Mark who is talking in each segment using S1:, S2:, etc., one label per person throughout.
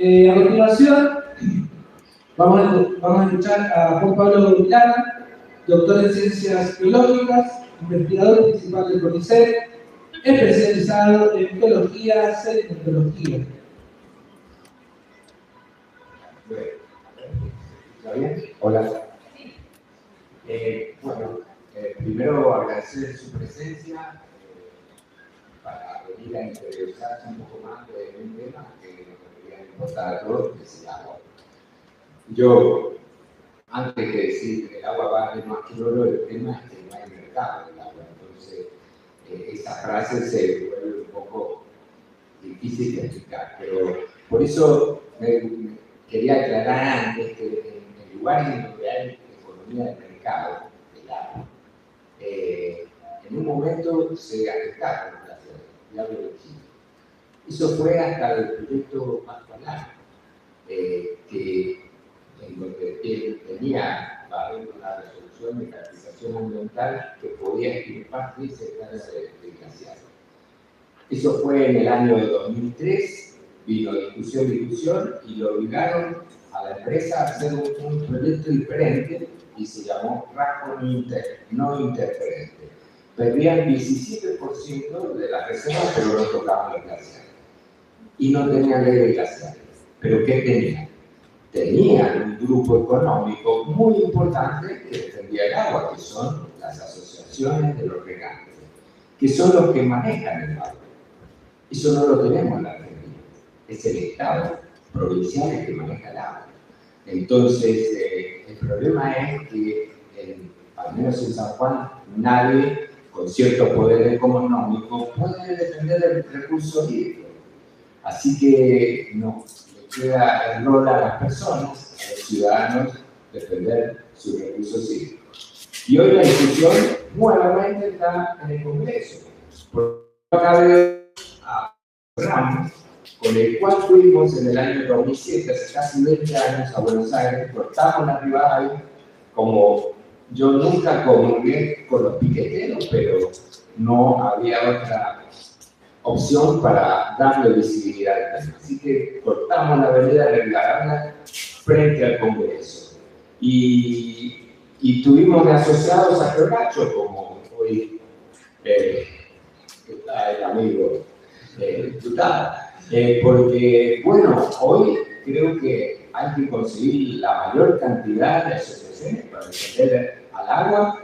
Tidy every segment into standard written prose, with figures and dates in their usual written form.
S1: A continuación, vamos a escuchar a Juan Pablo Milana, doctor en Ciencias Biológicas, investigador principal del CONICET, especializado en biología, sedimentología.
S2: ¿Está bien? Hola. Primero agradecer su presencia para venir a interesarse un poco más de un tema que nos debería importar a todos, que es el agua. Yo, antes de decir que el agua vale más que el oro, el tema es que no hay mercado del agua. Entonces, esa frase se vuelve un poco difícil de explicar. Pero por eso me quería aclarar antes que en lugares donde hay economía de mercado del agua, en un momento se afectaron las glaciares, y hablo de Chile. Eso fue hasta el proyecto Pascualán, que en donde tenía una resolución de caracterización ambiental que podía estirpar 10 hectáreas de glaciares. Eso fue en el año de 2003, vino discusión, y lo obligaron a la empresa a hacer un proyecto diferente y se llamó rasgo no interferente. Perdían 17% de las reservas, pero no tocaban los glaciares. Y no tenían ley de glaciares. ¿Pero qué tenían? Tenían un grupo económico muy importante que defendía el agua, que son las asociaciones de los regantes, que son los que manejan el agua. Eso no lo tenemos en la Argentina. Es el Estado provincial el que maneja el agua. Entonces, el problema es que, al menos en San Juan, nadie con cierto poder económico puede defender el recurso hídrico. Así que no le queda el rol a las personas, a los ciudadanos, defender sus recursos hídricos. Y hoy la discusión nuevamente está en el Congreso. Porque acá veo a Ramos, con el cual fuimos en el año 2007, hace casi 20 años, a Buenos Aires, cortamos la Rivadavia, como yo nunca comulgué con los piqueteros, pero no había otra opción para darle visibilidad al tema. Así que cortamos la avenida Rivadavia frente al Congreso. Y tuvimos de asociados a Quebracho, como hoy está el amigo diputado. Porque, bueno, hoy creo que hay que conseguir la mayor cantidad de asociaciones para defender al agua,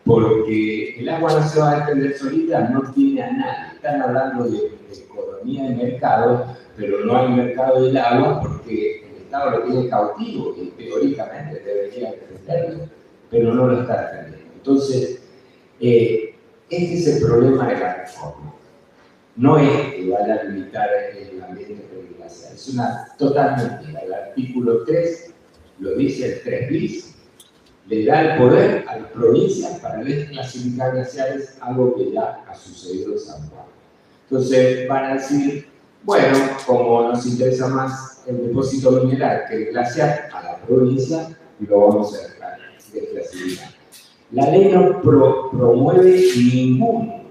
S2: porque el agua no se va a defender solita, no tiene a nadie. Están hablando de economía de mercado, pero no hay mercado del agua porque el Estado lo tiene cautivo y teóricamente debería defenderlo, pero no lo está defendiendo. Entonces, este es el problema de la reforma. No es que vaya a limitar el ambiente glacial, es una total mentira. El artículo 3 lo dice el 3 bis, le da el poder a las provincias para desclasificar glaciares, algo que ya ha sucedido en San Juan. Entonces van a decir, bueno, como nos interesa más el depósito mineral que el glaciar a la provincia, lo vamos a dejar desclasificar. La ley no promueve ningún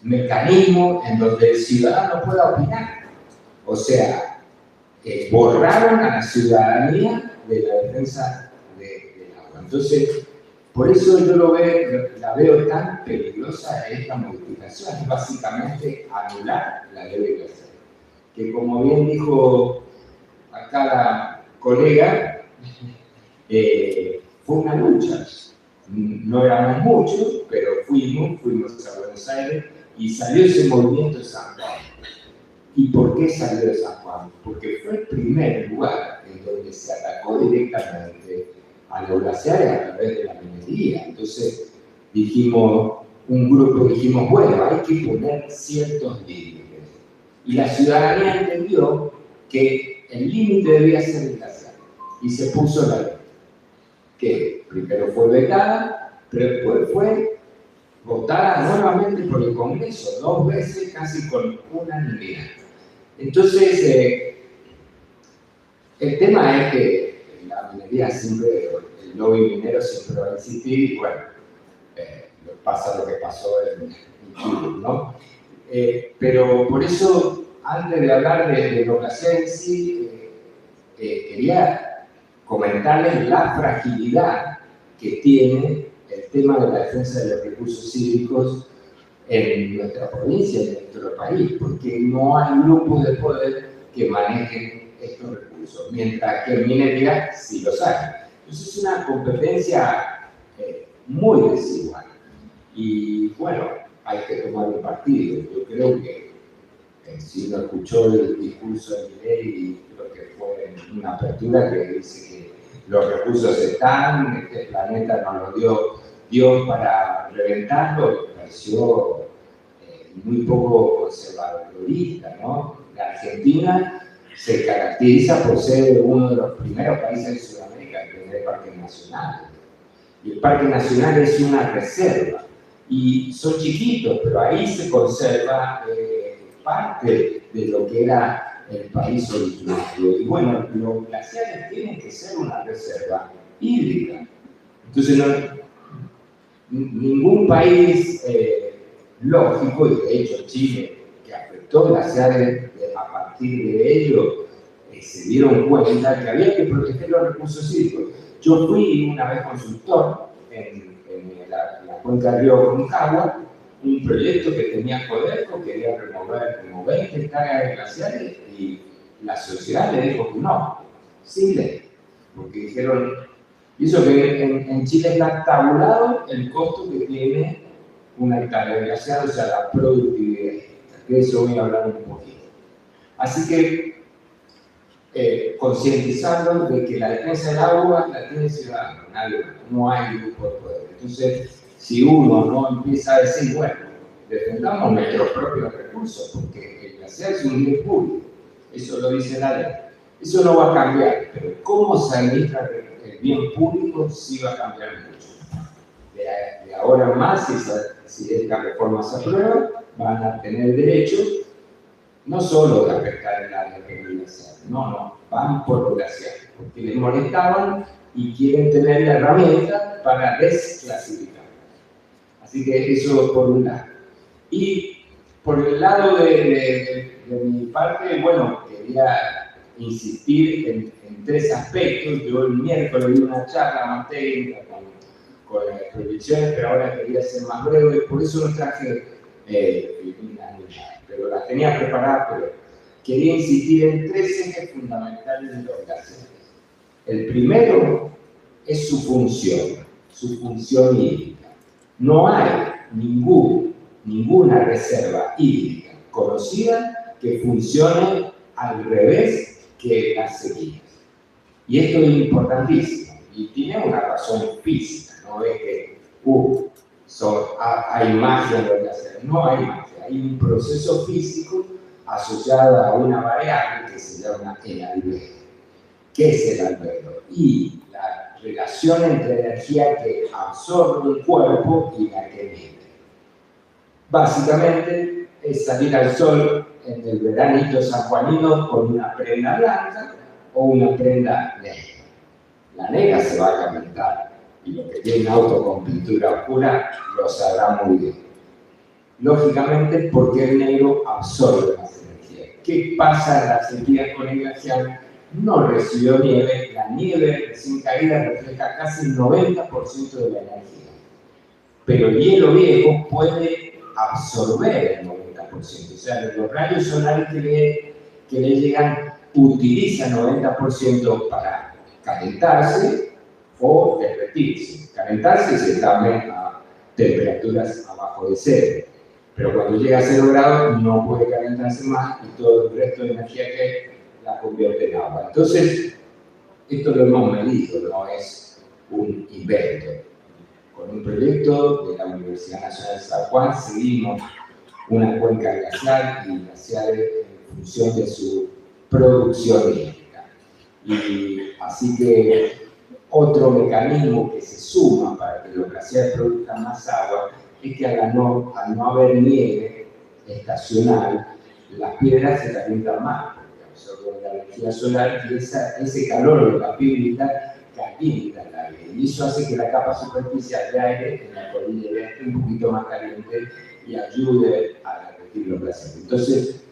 S2: mecanismo en donde el ciudadano pueda opinar. O sea, borraron a la ciudadanía de la defensa del agua. Entonces, por eso yo la veo tan peligrosa esta modificación. Es básicamente anular la ley de glaciares. Que como bien dijo acá la colega, fue una lucha. No éramos muchos, pero fuimos a Buenos Aires y salió ese movimiento de San Juan. ¿Y por qué salió de San Juan? Porque fue el primer lugar en donde se atacó directamente a los glaciares a través de la minería. Entonces dijimos, bueno, hay que poner ciertos límites. Y la ciudadanía entendió que el límite debía ser el glaciar. Y se puso la ley, que primero fue vetada, pero después fue votada nuevamente por el Congreso, 2 veces casi con unanimidad. Entonces, el tema es que la minería siempre, el lobby minero siempre va a existir y bueno, pasa lo que pasó en Chile, ¿no? Pero por eso, antes de hablar de lo que hacía en sí, quería comentarles la fragilidad que tiene el tema de la defensa de los recursos hídricos en nuestra provincia, en nuestro país, porque no hay grupos de poder que manejen estos recursos, mientras que en minería sí los hay. Entonces es una competencia muy desigual. Y bueno, hay que tomar un partido. Yo creo que si uno escuchó el discurso de Milei, creo que fue en una apertura que dice que los recursos están, este planeta nos lo dio Dios para reventarlo, me pareció muy poco conservadorista, ¿no? La Argentina se caracteriza por ser uno de los primeros países de Sudamérica que tiene parques nacionales. Y el parque nacional es una reserva. Y son chiquitos, pero ahí se conserva parte de lo que era el país originario. Y bueno, los glaciares tienen que ser una reserva hídrica. Entonces, ningún país lógico, y de hecho Chile, que afectó glaciares a partir de ello, se dieron cuenta que había que proteger los recursos hídricos. Yo fui una vez consultor en la cuenca del río Aconcagua, un proyecto que tenía Codelco, quería remover como 20 hectáreas de glaciares y la sociedad le dijo que no, sin ley, porque dijeron, y eso que en Chile está tabulado el costo que tiene una hectárea de glaciar, o sea, la productividad. De eso voy a hablar un poquito. Así que, concientizando de que la defensa del agua la tiene el ciudadano, no hay grupo de poder. Entonces, si uno no empieza a decir, bueno, defendamos nuestros propios recursos, porque el glaciar es un bien público, eso lo dice la ley. Eso no va a cambiar, pero cómo se administra el bien público sí va a cambiar mucho. De ahora en más, si esta reforma se aprueba, van a tener derecho no solo de afectar el área glaciar, no, van por los glaciares, porque les molestaban y quieren tener la herramienta para desclasificar. Así que eso por un lado. Y por el lado de mi parte, bueno, quería insistir en tres aspectos. Yo el miércoles di una charla más técnica con las proyecciones, pero ahora quería ser más breve, por eso no traje pero las tenía preparadas, pero quería insistir en tres ejes fundamentales de los glaciares. El primero es su función hídrica. No hay ninguna reserva hídrica conocida que funcione al revés que las sequías. Y esto es importantísimo, y tiene una razón física, no es que hay magia en los glaciares, no hay magia, hay un proceso físico asociado a una variable que se llama el albedo. ¿Qué es el albedo? Y la relación entre energía que absorbe el cuerpo y la que emite. Básicamente es salir al sol en el veranito sanjuanino con una prenda blanca o una prenda negra. La negra se va a calentar y los que tienen auto con pintura oscura lo sabrán muy bien. Lógicamente, porque el negro absorbe más energía. ¿Qué pasa en la sequía con el glaciar? No recibió nieve, la nieve recién caída refleja casi el 90% de la energía. Pero el hielo viejo puede absorber el 90%. O sea, los rayos solares que le llegan utilizan 90% para calentarse o derretirse. Calentarse se establece a temperaturas abajo de cero. Pero cuando llega a 0 grados no puede calentarse más y todo el resto de energía que la convierte en agua. Entonces, esto lo hemos medido, no es un invento. Con un proyecto de la Universidad Nacional de San Juan seguimos una cuenca glacial y glaciares en función de su producción hídrica. Y así que otro mecanismo que se suma para que los glaciares produzcan más agua es que al no haber nieve estacional, las piedras se calientan más, porque absorben la energía solar y ese calor de la piedrita calienta el aire. Y eso hace que la capa superficial de aire en la cordillera esté un poquito más caliente y ayude a derretir los glaciares. Entonces,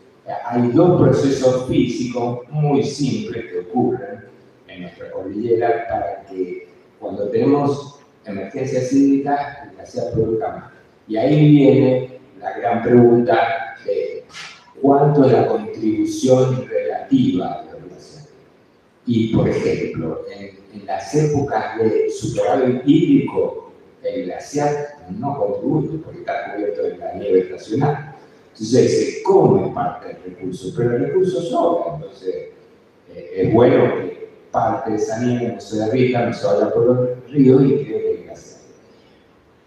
S2: hay dos procesos físicos muy simples que ocurren en nuestra cordillera para que cuando tenemos emergencias hídricas, el glaciar produzca más. Y ahí viene la gran pregunta de cuánto es la contribución relativa a los glaciares. Y, por ejemplo, en las épocas de superávit hídrico, el glaciar no contribuye porque está cubierto de la nieve estacional. Entonces se come parte del recurso, pero el recurso sobra. Entonces es bueno que parte de esa nieve no se derrita, no se vaya por los ríos y quede el glaciar.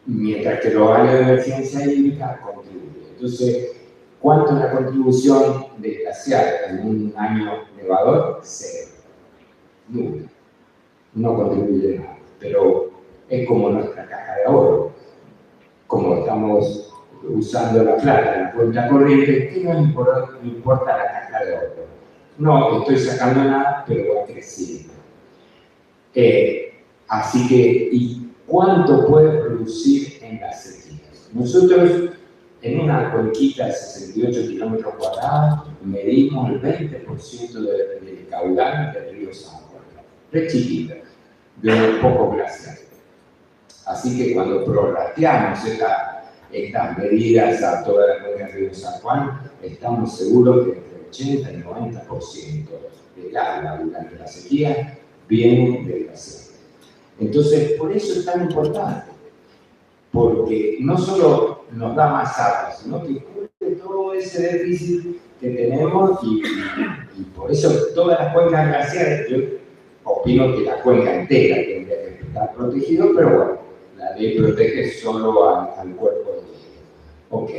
S2: Mientras que los años de emergencia hídrica contribuyen. Entonces, ¿cuánto es la contribución del glaciar en un año nevador? Cero. Nula. No contribuye nada. Pero es como nuestra caja de ahorro. Como estamos usando la plata en la cuenta corriente, ¿qué nos importa la caja de ahorro? No estoy sacando nada, pero va creciendo. Así que, ¿y cuánto puede producir en las sequías? Nosotros, en una cuenquita de 68 kilómetros cuadrados, medimos el 20% del caudal del río San Juan. Es chiquita, de un poco glaciar. Así que cuando prorrateamos estas medidas a toda la cuenca del río San Juan, estamos seguros que entre 80 y 90% del agua durante la sequía viene del glaciar. Entonces, por eso es tan importante, porque no solo nos da más agua, sino que cubre todo ese déficit que tenemos y por eso todas las cuencas glaciares, yo opino que la cuenca entera tendría que estar protegida, pero bueno, la ley protege solo al cuerpo de hielo. Ok,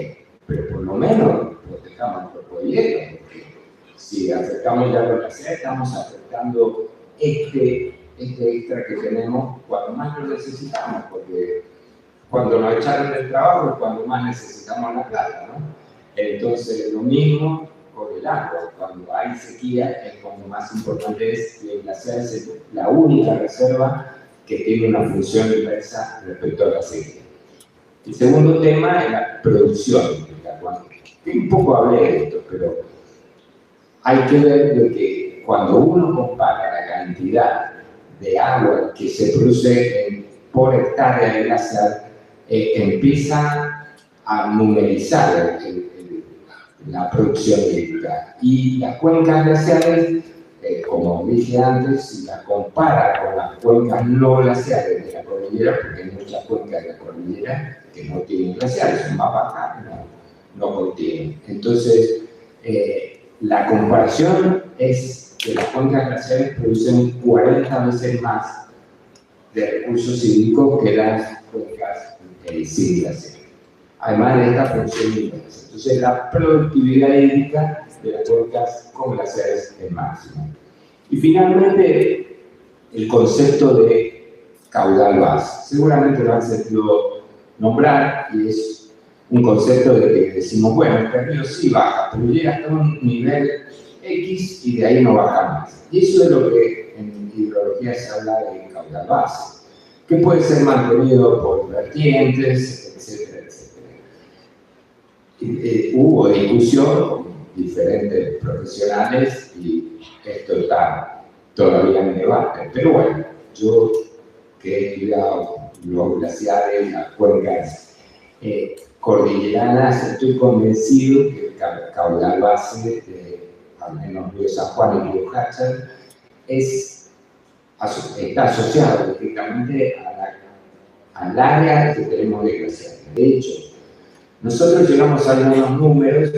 S2: pero por lo menos protejamos el cuerpo de hielo, porque si afectamos ya los glaciares, estamos afectando este extra que tenemos cuando más lo necesitamos, porque cuando nos echaron del trabajo es cuando más necesitamos la plata, ¿no? Entonces, lo mismo con el agua. Cuando hay sequía es cuando más importante es que el glaciar es la única reserva que tiene una función inversa respecto a la sequía. El segundo tema es la producción del agua. Un poco hablé de esto, pero hay que ver de que cuando uno compara la cantidad de agua que se produce por hectárea de glaciar, empieza a numerizar la producción hídrica. Y las cuencas glaciares, como dije antes, si las compara con las cuencas no glaciares de la cordillera, porque hay muchas cuencas de la cordillera que no tienen glaciares, son más bajas, no contienen. Entonces, la comparación es que las cuencas glaciares producen 40 veces más de recursos hídricos que las cuencas sin glaciar. Además de esta función inversa. Entonces, la productividad hídrica de las cuencas con glaciares es máxima. Y finalmente, el concepto de caudal base. Seguramente lo han sentido nombrar y es un concepto de que decimos, bueno, el río sí baja, pero llega hasta un nivel X y de ahí no baja más. Y eso es lo que en hidrología se habla de caudal base, que puede ser mantenido por vertientes, etcétera, etcétera. Hubo discusión con diferentes profesionales y esto está todavía en debate. Pero bueno, yo que he estudiado los glaciares, las cuencas cordilleranas, estoy convencido que el caudal base de al menos Río San Juan y Río Hachal está asociado directamente al área que tenemos de glaciares. De hecho, nosotros llegamos a algunos números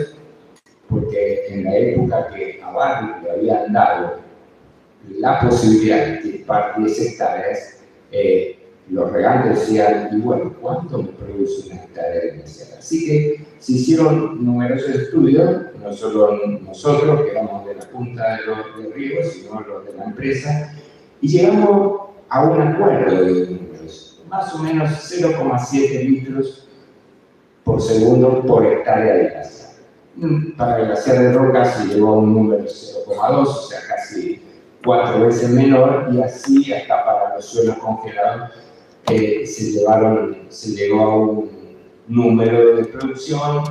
S2: porque en la época que a Barrio le habían dado la posibilidad de que par 10 hectáreas, los regantes decían, y bueno, ¿cuánto me produce una hectárea de glaciar? Así que se hicieron numerosos estudios, no solo nosotros, que éramos de la punta de los ríos, sino los de la empresa, y llegamos a un acuerdo de números, más o menos 0,7 litros por segundo por hectárea de glaciar. Para el glaciar de Roca se llegó a un número 0,2, o sea, casi 4 veces menor, y así hasta para los suelos congelados se llegó a un número de producción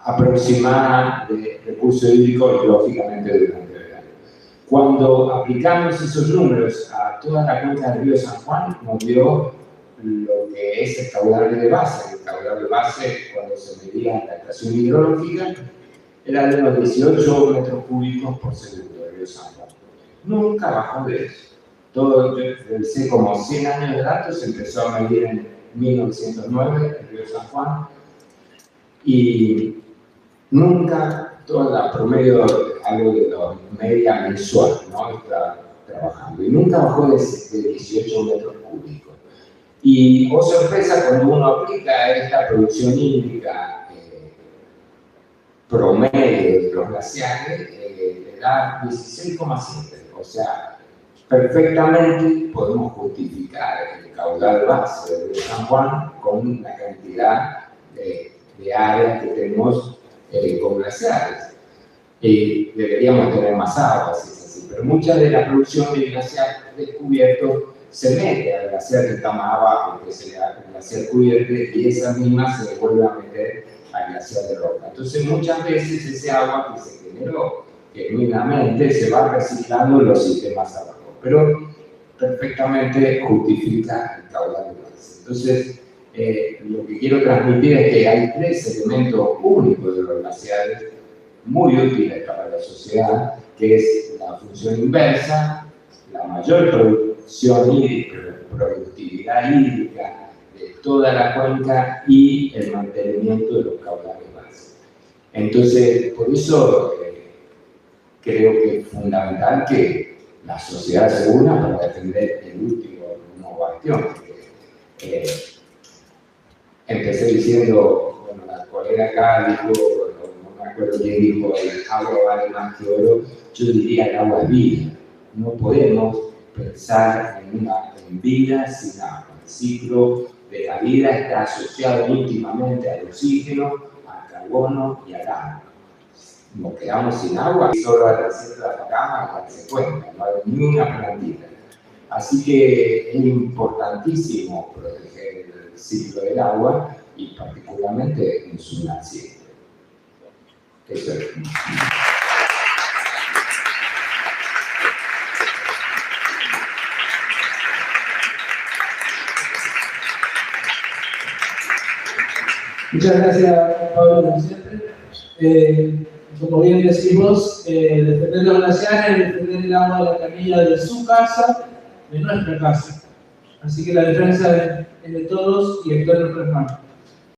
S2: aproximada de recursos hídricos, lógicamente durante el verano. cuando aplicamos esos números a toda la cuenca del río San Juan, nos dio lo que es el caudal de base. El caudal de base, cuando se medía la estación hidrológica, era de unos 18 metros cúbicos por segundo del río San Juan. Nunca bajó de eso. Todo, yo pensé como 100 años de datos, se empezó a medir en 1909 el río San Juan, y nunca, toda la promedio, algo de la media mensual, ¿no? Está trabajando, y nunca bajó de 18 metros cúbicos. Y, oh sorpresa, cuando uno aplica esta producción hídrica promedio de los glaciares, le da 16,7, o sea, perfectamente podemos justificar el caudal base del río San Juan con la cantidad de área que tenemos con glaciares. Deberíamos tener más agua, si es así, pero mucha de la producción del glaciar descubierto se mete al glaciar que está más abajo, que es el glaciar cubierto, y esa misma se vuelve a meter al glaciar de roca. Entonces, muchas veces ese agua que se generó genuinamente se va reciclando en los sistemas abajo, pero perfectamente justifica el caudal de base. Entonces, lo que quiero transmitir es que hay 3 elementos únicos de los glaciares muy útiles para la sociedad, que es la función inversa, la mayor producción hídrica, productividad hídrica de toda la cuenca y el mantenimiento de los caudales base. Entonces, por eso creo que es fundamental que la sociedad se una para defender el último bastión. Empecé diciendo, bueno, la colega acá dijo, no me acuerdo quién dijo, el agua vale más que oro. Yo diría el agua es vida. No podemos pensar en vida sin agua. El ciclo de la vida está asociado íntimamente al oxígeno, al carbono y al agua. Nos quedamos sin agua y solo a la receta de la cama se cuenta, no hay ni una plantita. Así que es importantísimo proteger el ciclo del agua y particularmente en su nacimiento. Eso es.
S1: Muchas gracias, Pablo, como siempre. Como bien decimos, defender los glaciares, defender el agua de la canilla de su casa, de nuestra casa. Así que la defensa es de todos y está en nuestras manos.